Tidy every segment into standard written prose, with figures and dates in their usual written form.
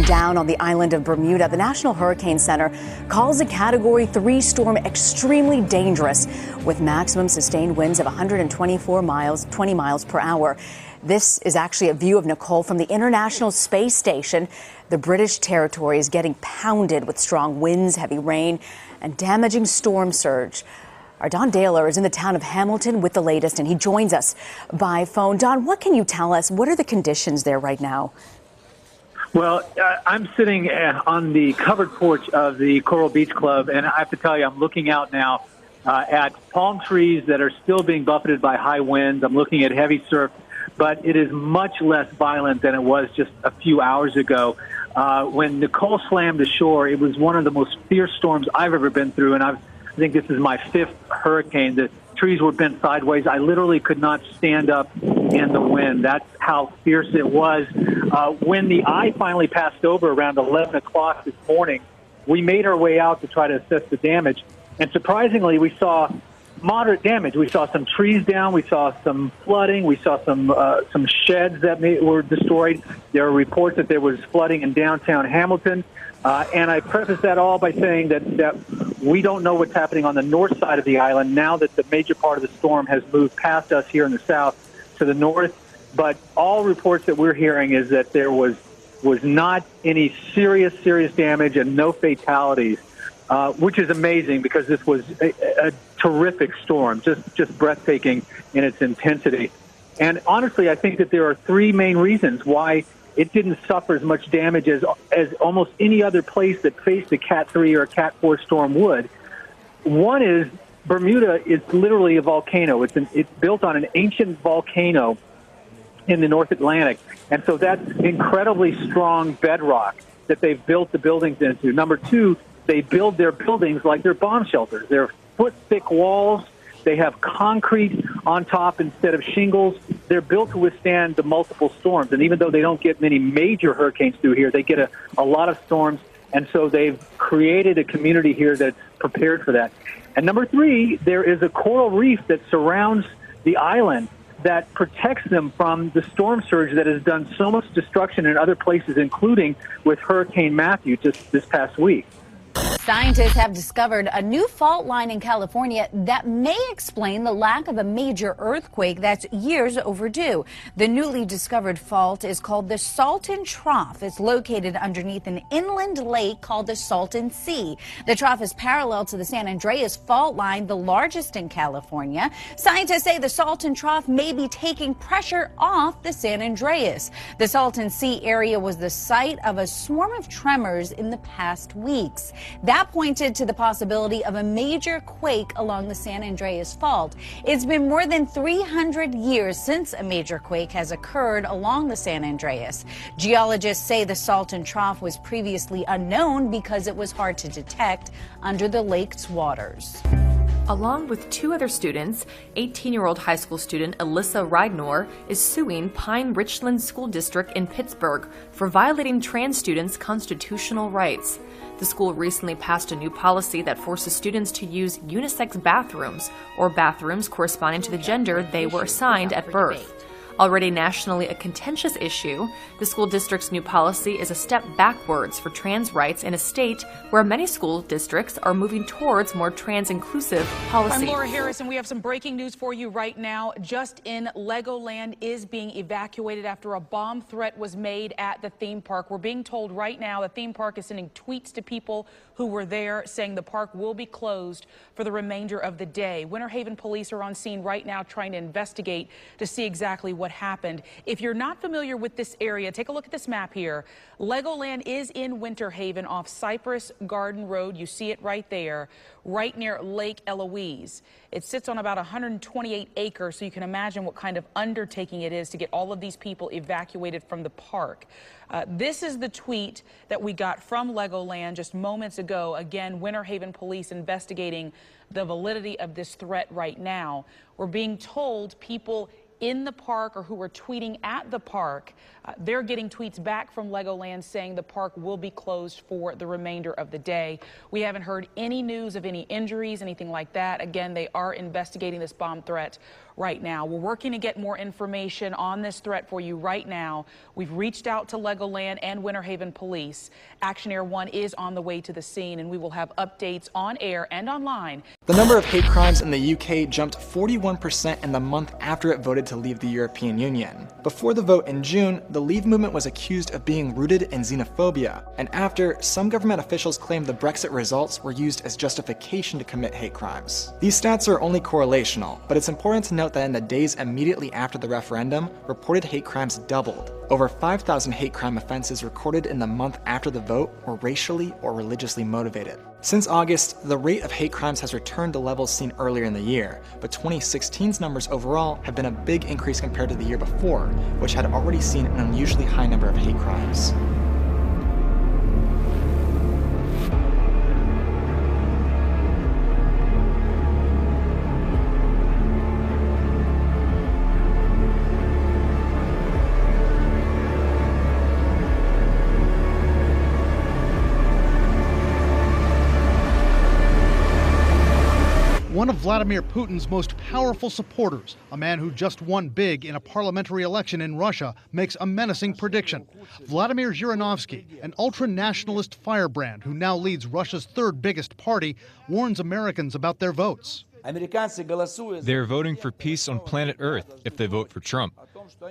bearing down on the island of Bermuda. The National Hurricane Center calls a Category 3 storm extremely dangerous, with maximum sustained winds of 20 miles per hour. This is actually a view of Nicole from the International Space Station. The British territory is getting pounded with strong winds, heavy rain, and damaging storm surge. Our Don Dahler is in the town of Hamilton with the latest, and he joins us by phone. Don, what can you tell us? What are the conditions there right now? Well, I'm sitting on the covered porch of the Coral Beach Club, and I have to tell you, I'm looking out now at palm trees that are still being buffeted by high winds. I'm looking at heavy surf, but it is much less violent than it was just a few hours ago. When Nicole slammed ashore, it was one of the most fierce storms I've ever been through, and I think this is my fifth hurricane. The trees were bent sideways. I literally could not stand up in the wind. That's how fierce it was. When the eye finally passed over around 11 o'clock this morning, we made our way out to try to assess the damage. And surprisingly, we saw moderate damage. We saw some trees down. We saw some flooding. We saw some sheds that were destroyed. There are reports that there was flooding in downtown Hamilton. And I preface that all by saying that we don't know what's happening on the north side of the island now that the major part of the storm has moved past us here in the south to the north. But all reports that we're hearing is that there was not any serious damage and no fatalities, which is amazing because this was a terrific storm, just breathtaking in its intensity. And honestly, I think that there are three main reasons why it didn't suffer as much damage as almost any other place that faced a Cat 3 or a Cat 4 storm would. One is Bermuda is literally a volcano. It's built on an ancient volcano in the North Atlantic. And so that's incredibly strong bedrock that they've built the buildings into. Number two, they build their buildings like they're bomb shelters. They're foot-thick walls. They have concrete on top instead of shingles. They're built to withstand the multiple storms. And even though they don't get many major hurricanes through here, they get a lot of storms. And so they've created a community here that's prepared for that. And number three, there is a coral reef that surrounds the island that protects them from the storm surge that has done so much destruction in other places, including with Hurricane Matthew just this past week. Scientists have discovered a new fault line in California that may explain the lack of a major earthquake that's years overdue. The newly discovered fault is called the Salton Trough. It's located underneath an inland lake called the Salton Sea. The trough is parallel to the San Andreas fault line, the largest in California. Scientists say the Salton Trough may be taking pressure off the San Andreas. The Salton Sea area was the site of a swarm of tremors in the past weeks. That pointed to the possibility of a major quake along the San Andreas Fault. It's been more than 300 years since a major quake has occurred along the San Andreas. Geologists say the Salton Trough was previously unknown because it was hard to detect under the lake's waters. Along with two other students, 18-year-old high school student Alyssa Ridenour is suing Pine Richland School District in Pittsburgh for violating trans students' constitutional rights. The school recently passed a new policy that forces students to use unisex bathrooms, or bathrooms corresponding to the gender they were assigned at birth. Already nationally a contentious issue, the school district's new policy is a step backwards for trans rights in a state where many school districts are moving towards more trans-inclusive policy. I'm Laura Harris, and we have some breaking news for you right now. Just in, Legoland is being evacuated after a bomb threat was made at the theme park. We're being told right now the theme park is sending tweets to people who were there saying the park will be closed for the remainder of the day. Winter Haven police are on scene right now trying to investigate to see exactly what happened. If you're not familiar with this area, take a look at this map here. Legoland is in Winter Haven off Cypress Garden Road. You see it right there, right near Lake Eloise. It sits on about 128 acres, so you can imagine what kind of undertaking it is to get all of these people evacuated from the park. This is the tweet that we got from Legoland just moments ago. Again, Winter Haven police investigating the validity of this threat right now. We're being told people in the park or who are tweeting at the park, they're getting tweets back from Legoland saying the park will be closed for the remainder of the day. We haven't heard any news of any injuries, anything like that. Again, they are investigating this bomb threat right now. We're working to get more information on this threat for you right now. We've reached out to Legoland and Winter Haven Police. Action Air 1 is on the way to the scene, and we will have updates on air and online. The number of hate crimes in the UK jumped 41% in the month after it voted to leave the European Union. Before the vote in June, the Leave movement was accused of being rooted in xenophobia, and after, some government officials claimed the Brexit results were used as justification to commit hate crimes. These stats are only correlational, but it's important to note that in the days immediately after the referendum, reported hate crimes doubled. Over 5,000 hate crime offenses recorded in the month after the vote were racially or religiously motivated. Since August, the rate of hate crimes has returned to levels seen earlier in the year, but 2016's numbers overall have been a big increase compared to the year before, which had already seen an unusually high number of hate crimes. One of Vladimir Putin's most powerful supporters, a man who just won big in a parliamentary election in Russia, makes a menacing prediction. Vladimir Zhirinovsky, an ultra-nationalist firebrand who now leads Russia's third biggest party, warns Americans about their votes. They're voting for peace on planet Earth if they vote for Trump.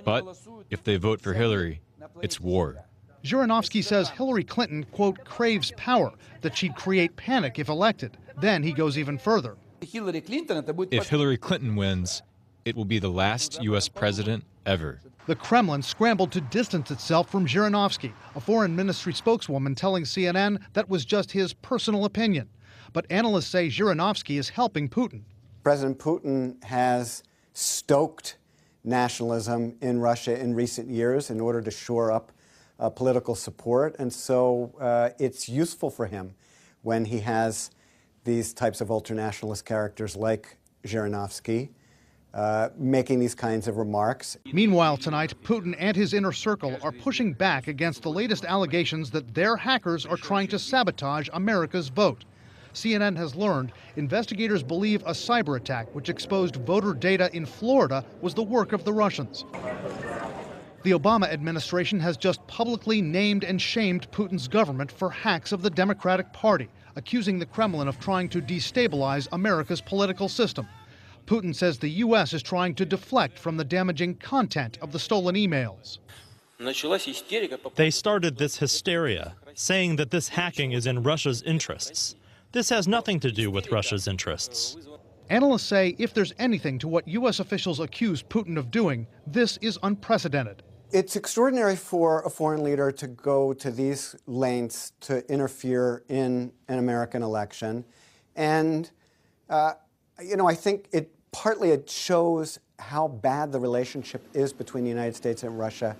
But if they vote for Hillary, it's war. Zhirinovsky says Hillary Clinton, quote, craves power, that she'd create panic if elected. Then he goes even further. If Hillary Clinton wins, it will be the last U.S. president ever. The Kremlin scrambled to distance itself from Zhirinovsky, a foreign ministry spokeswoman telling CNN that was just his personal opinion. But analysts say Zhirinovsky is helping Putin. President Putin has stoked nationalism in Russia in recent years in order to shore up political support, and so it's useful for him when he has these types of ultranationalist characters like Zhirinovsky making these kinds of remarks. Meanwhile, tonight, Putin and his inner circle are pushing back against the latest allegations that their hackers are trying to sabotage America's vote. CNN has learned investigators believe a cyber attack which exposed voter data in Florida was the work of the Russians. The Obama administration has just publicly named and shamed Putin's government for hacks of the Democratic Party, accusing the Kremlin of trying to destabilize America's political system. Putin says the U.S. is trying to deflect from the damaging content of the stolen emails. They started this hysteria, saying that this hacking is in Russia's interests. This has nothing to do with Russia's interests. Analysts say if there's anything to what U.S. officials accuse Putin of doing, this is unprecedented. It's extraordinary for a foreign leader to go to these lengths to interfere in an American election. And, I think it shows how bad the relationship is between the United States and Russia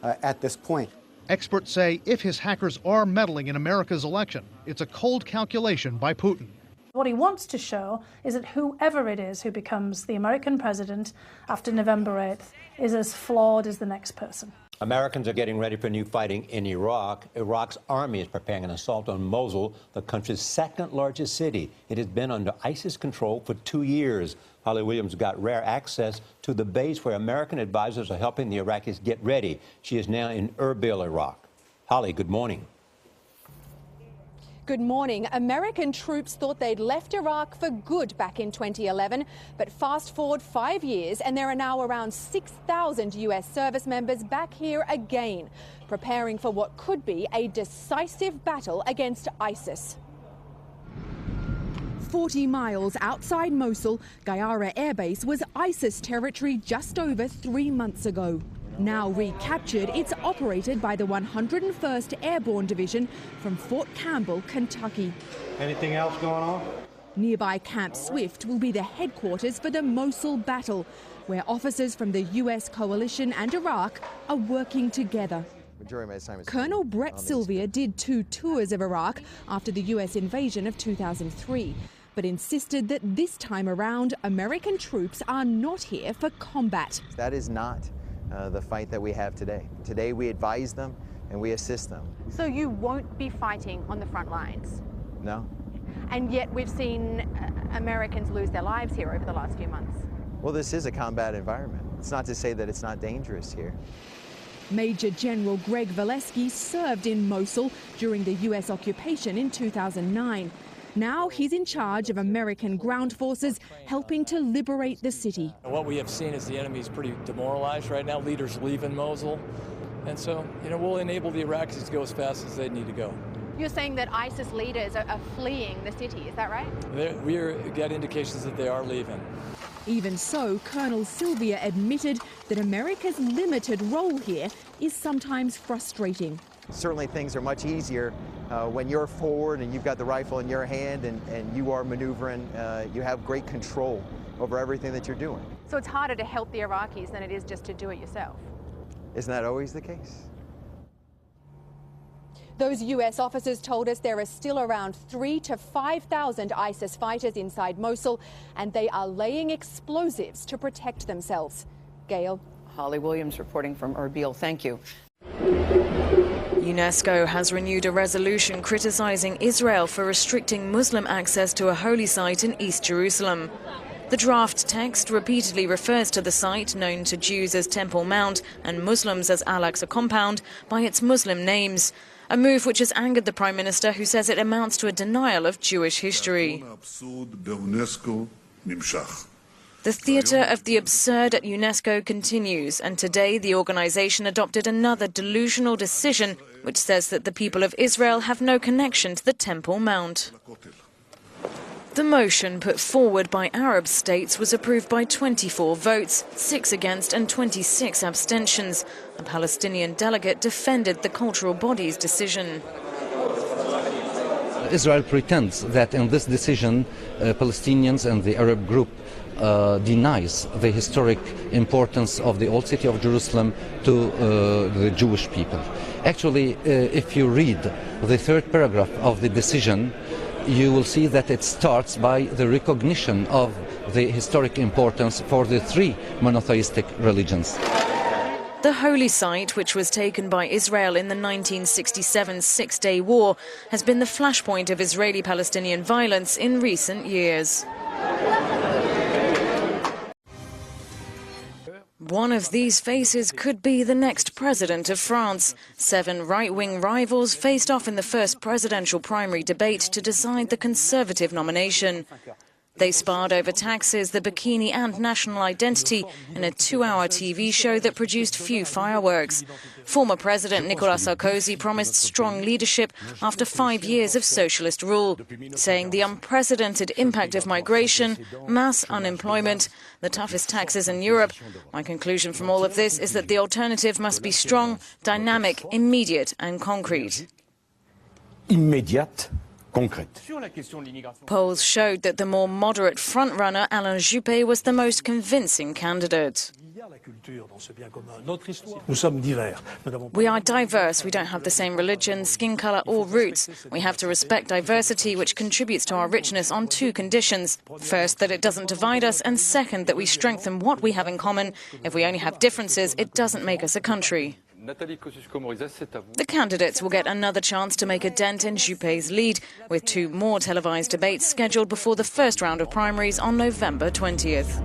at this point. Experts say if his hackers are meddling in America's election, it's a cold calculation by Putin. What he wants to show is that whoever it is who becomes the American president after November 8th is as flawed as the next person. Americans are getting ready for new fighting in Iraq. Iraq's army is preparing an assault on Mosul, the country's second largest city. It has been under ISIS control for 2 years. Holly Williams got rare access to the base where American advisors are helping the Iraqis get ready. She is now in Erbil, Iraq. Holly, good morning. Good morning. American troops thought they'd left Iraq for good back in 2011, but fast forward 5 years and there are now around 6,000 U.S. service members back here again, preparing for what could be a decisive battle against ISIS. 40 miles outside Mosul, Gayara Air Base was ISIS territory just over 3 months ago. Now recaptured, it's operated by the 101st Airborne Division from Fort Campbell, Kentucky. Anything else going on? Nearby Camp Swift will be the headquarters for the Mosul battle, where officers from the U.S. coalition and Iraq are working together. Colonel Brett Sylvia did 2 tours of Iraq after the U.S. invasion of 2003, but insisted that this time around, American troops are not here for combat. That is not the fight that we have today. Today we advise them and we assist them. So you won't be fighting on the front lines? No. And yet we've seen Americans lose their lives here over the last few months. Well, this is a combat environment. It's not to say that it's not dangerous here. Major General Greg Valesky served in Mosul during the U.S. occupation in 2009. Now he's in charge of American ground forces helping to liberate the city. What we have seen is the enemy's pretty demoralized right now. Leaders leaving Mosul. And so, we'll enable the Iraqis to go as fast as they need to go. You're saying that ISIS leaders are fleeing the city, is that right? We get indications that they are leaving. Even so, Colonel Sylvia admitted that America's limited role here is sometimes frustrating. Certainly things are much easier when you're forward and you've got the rifle in your hand and you are maneuvering. You have great control over everything that you're doing. So it's harder to help the Iraqis than it is just to do it yourself? Isn't that always the case? Those U.S. officers told us there are still around 3,000 to 5,000 ISIS fighters inside Mosul, and they are laying explosives to protect themselves. Gail. Holly Williams reporting from Erbil. Thank you. UNESCO has renewed a resolution criticizing Israel for restricting Muslim access to a holy site in East Jerusalem. The draft text repeatedly refers to the site, known to Jews as Temple Mount and Muslims as Al-Aqsa Compound, by its Muslim names. A move which has angered the Prime Minister, who says it amounts to a denial of Jewish history. The theatre of the absurd at UNESCO continues, and today the organisation adopted another delusional decision which says that the people of Israel have no connection to the Temple Mount. The motion put forward by Arab states was approved by 24 votes, 6 against and 26 abstentions. A Palestinian delegate defended the cultural body's decision. Israel pretends that in this decision, Palestinians and the Arab group denies the historic importance of the old city of Jerusalem to the Jewish people. Actually, if you read the third paragraph of the decision, you will see that it starts by the recognition of the historic importance for the three monotheistic religions. The holy site, which was taken by Israel in the 1967 Six-Day War, has been the flashpoint of Israeli-Palestinian violence in recent years. One of these faces could be the next president of France. 7 right-wing rivals faced off in the first presidential primary debate to decide the Conservative nomination. They sparred over taxes, the bikini and national identity in a 2-hour TV show that produced few fireworks. Former President Nicolas Sarkozy promised strong leadership after 5 years of socialist rule, saying the unprecedented impact of migration, mass unemployment, the toughest taxes in Europe. My conclusion from all of this is that the alternative must be strong, dynamic, immediate and concrete. Immediate. Polls showed that the more moderate frontrunner, Alain Juppé, was the most convincing candidate. We are diverse. We don't have the same religion, skin colour or roots. We have to respect diversity, which contributes to our richness on 2 conditions. First, that it doesn't divide us, and second, that we strengthen what we have in common. If we only have differences, it doesn't make us a country. The candidates will get another chance to make a dent in Juppé's lead, with 2 more televised debates scheduled before the first round of primaries on November 20th.